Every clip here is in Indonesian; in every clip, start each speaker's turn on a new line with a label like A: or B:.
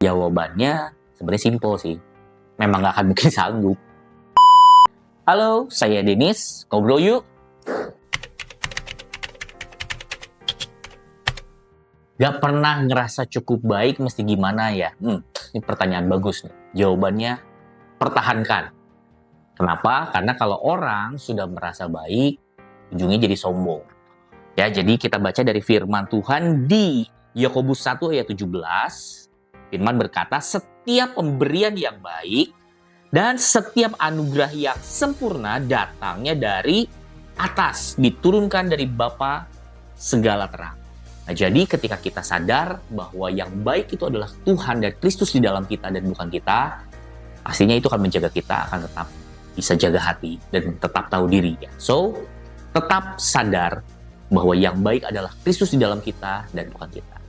A: Jawabannya sebenarnya simpel sih. Memang gak akan mungkin sanggup. Halo, saya Denis. Ngobrol yuk. Gak pernah ngerasa cukup baik mesti gimana ya? Ini pertanyaan bagus nih. Jawabannya, pertahankan. Kenapa? Karena kalau orang sudah merasa baik, ujungnya jadi sombong. Ya, jadi kita baca dari firman Tuhan di Yakobus 1 ayat 17. Firman berkata, setiap pemberian yang baik dan setiap anugerah yang sempurna datangnya dari atas, diturunkan dari Bapa segala terang. Nah, jadi ketika kita sadar bahwa yang baik itu adalah Tuhan dan Kristus di dalam kita dan bukan kita, pastinya itu akan menjaga kita, akan tetap bisa jaga hati dan tetap tahu diri. Ya. So, tetap sadar bahwa yang baik adalah Kristus di dalam kita dan bukan kita.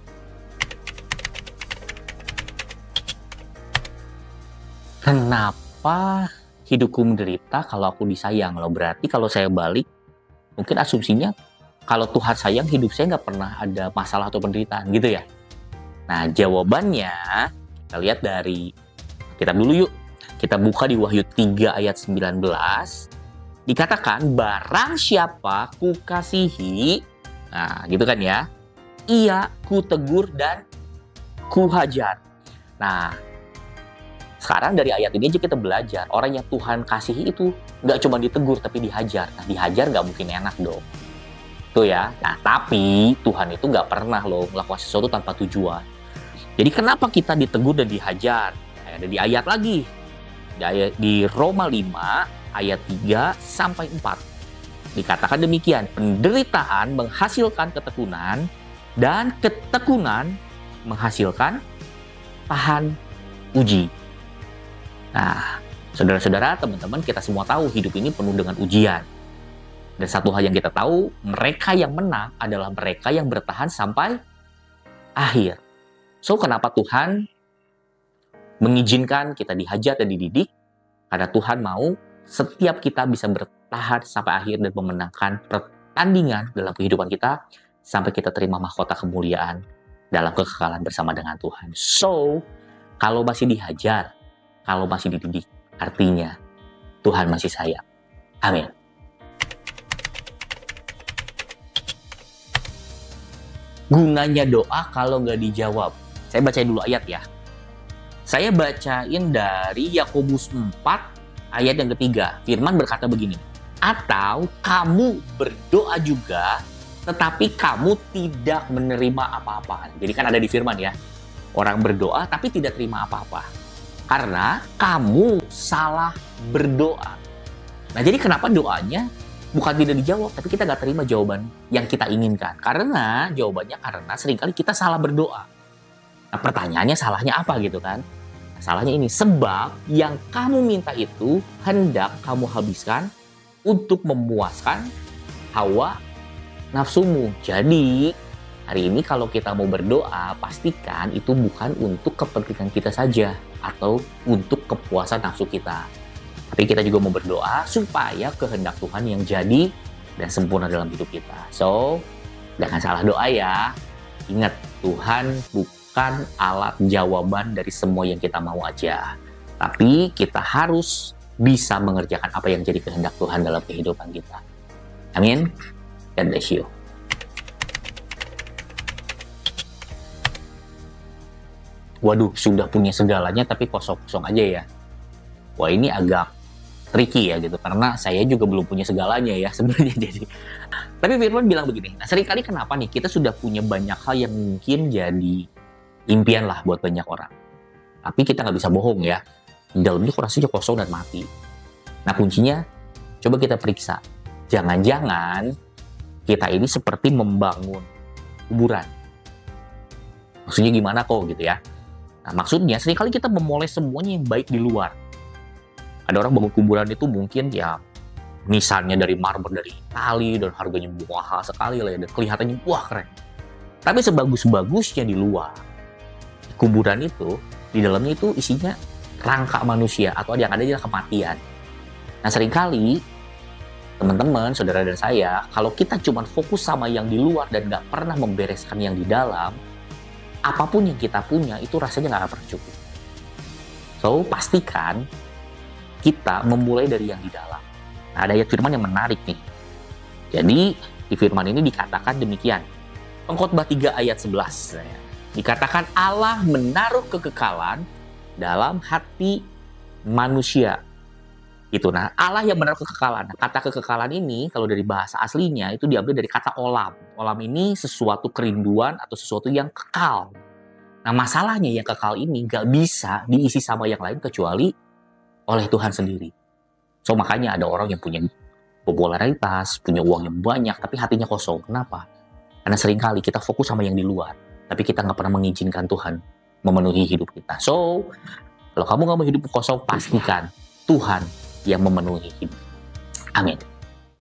A: Kenapa hidupku menderita kalau aku disayang? Loh, berarti kalau saya balik, mungkin asumsinya kalau Tuhan sayang, hidup saya nggak pernah ada masalah atau penderitaan gitu ya. Nah, jawabannya kita lihat dari kitab dulu yuk. Kita buka di Wahyu 3 ayat 19. Dikatakan, barang siapa kukasihi, nah gitu kan ya, ia kutegur dan kuhajar. Nah, sekarang dari ayat ini aja kita belajar, orang yang Tuhan kasihi itu nggak cuma ditegur tapi dihajar. Nah, dihajar nggak mungkin enak dong. Tuh ya. Nah, tapi Tuhan itu nggak pernah loh melakukan sesuatu tanpa tujuan. Jadi kenapa kita ditegur dan dihajar? Nah, ada di ayat lagi. Di Roma 5 ayat 3 sampai 4. Dikatakan demikian, penderitaan menghasilkan ketekunan dan ketekunan menghasilkan tahan uji. Nah, saudara-saudara, teman-teman, kita semua tahu hidup ini penuh dengan ujian. Dan satu hal yang kita tahu, mereka yang menang adalah mereka yang bertahan sampai akhir. So, kenapa Tuhan mengizinkan kita dihajar dan dididik? Karena Tuhan mau setiap kita bisa bertahan sampai akhir dan memenangkan pertandingan dalam kehidupan kita sampai kita terima mahkota kemuliaan dalam kekekalan bersama dengan Tuhan. So, kalau masih dihajar, kalau masih dididik, artinya Tuhan masih sayang. Amin. Gunanya doa kalau nggak dijawab. Saya bacain dulu ayat ya. Saya bacain dari Yakobus 4 ayat yang ketiga. Firman berkata begini. Atau kamu berdoa juga, tetapi kamu tidak menerima apa-apa. Jadi kan ada di firman ya. Orang berdoa tapi tidak terima apa-apa. Karena kamu salah berdoa. Nah, jadi kenapa doanya bukan tidak dijawab, tapi kita nggak terima jawaban yang kita inginkan. Karena jawabannya karena seringkali kita salah berdoa. Nah, pertanyaannya salahnya apa gitu kan? Nah, salahnya ini, sebab yang kamu minta itu hendak kamu habiskan untuk memuaskan hawa nafsumu. Jadi, hari ini kalau kita mau berdoa, pastikan itu bukan untuk kepentingan kita saja atau untuk kepuasan nafsu kita. Tapi kita juga mau berdoa supaya kehendak Tuhan yang jadi dan sempurna dalam hidup kita. So, jangan salah doa ya. Ingat, Tuhan bukan alat jawaban dari semua yang kita mau aja. Tapi kita harus bisa mengerjakan apa yang jadi kehendak Tuhan dalam kehidupan kita. Amin. God bless you. Waduh, sudah punya segalanya tapi kosong-kosong aja ya. Wah, ini agak tricky ya gitu, karena saya juga belum punya segalanya ya sebenarnya. Jadi, tapi Firman bilang begini, nah seringkali kenapa nih kita sudah punya banyak hal yang mungkin jadi impian lah buat banyak orang, tapi kita nggak bisa bohong ya, dalamnya rasanya kosong dan mati. Nah, kuncinya coba kita periksa, jangan-jangan kita ini seperti membangun kuburan. Maksudnya gimana kok gitu ya? Nah, maksudnya seringkali kita memoles semuanya yang baik di luar. Ada orang bangun kuburan itu mungkin ya misalnya dari marmer dari Itali dan harganya mahal sekali lah ya, dan kelihatannya wah keren. Tapi sebagus-bagusnya di luar, kuburan itu di dalamnya itu isinya rangka manusia atau yang ada adalah kematian. Nah, seringkali teman-teman, saudara dan saya, kalau kita cuma fokus sama yang di luar dan nggak pernah membereskan yang di dalam, apapun yang kita punya itu rasanya nggak akan pernah cukup. So, pastikan kita memulai dari yang di dalam. Nah, ada ayat firman yang menarik nih. Jadi, di firman ini dikatakan demikian. Pengkhotbah 3 ayat 11. Dikatakan Allah menaruh kekekalan dalam hati manusia. Gitu. Nah, Allah yang menaruh kekekalan. Nah, kata kekekalan ini, kalau dari bahasa aslinya, itu diambil dari kata olam. Olam ini sesuatu kerinduan atau sesuatu yang kekal. Nah, masalahnya yang kekal ini nggak bisa diisi sama yang lain kecuali oleh Tuhan sendiri. So, makanya ada orang yang punya popularitas, punya uang yang banyak, tapi hatinya kosong. Kenapa? Karena seringkali kita fokus sama yang di luar, tapi kita nggak pernah mengizinkan Tuhan memenuhi hidup kita. So, kalau kamu nggak mau hidup kosong, pastikan Tuhan yang memenuhi hidup. Amin.